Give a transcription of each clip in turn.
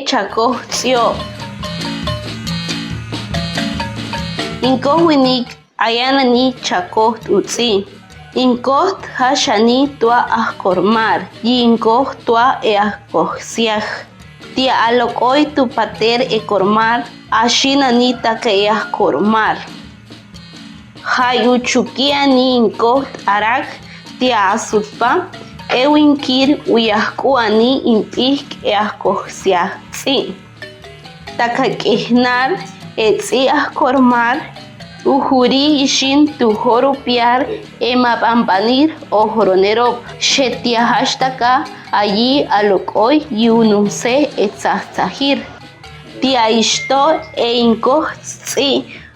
chako tsio. Inko winik ayanani chako utsi. Inko hashani tua ahkormar. Inko tua ahkohsiaj. Tia alokoi tu pater ekormar. Ashinani take ahkormar. Hayuchukiani inko arak. Tia asutpa. Ewinkir uyahkuani impik ahkohsiaj. Takakihnar etzi ahkormar. Uhuri ishin tuhorupiar emapampanir ojoronero shetia hashtaka allí alokoi yunumse etzatzahir. Tia ishto inko tzi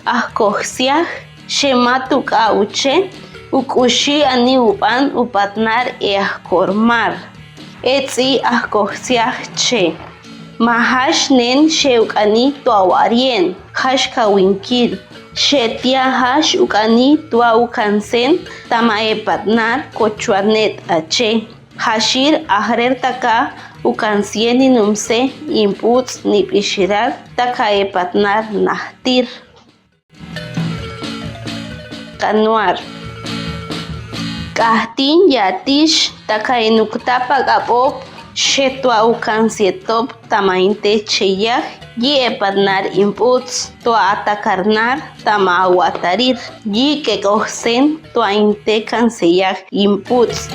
ahkohsiaj shematuk auche ukushi ani upan upatnar ahkormar. Etzi ahkohsiaj che. Mahash nen sheukani tuawarien hashka winkir. Shetia hash ukani tua ukansen tamae patnar kochuanet ache. Hashir ahrer taka ukansieni numse inputs nipishirar takae patnar nahtir. Kanuar. Kahtin yatish takae nuktapa gapop shetua ukansietop tamainte cheyaj. Yi patnar inputs tua atakarnar tama awatarir. Yi kekohsen tua inte kanseyaj inputs.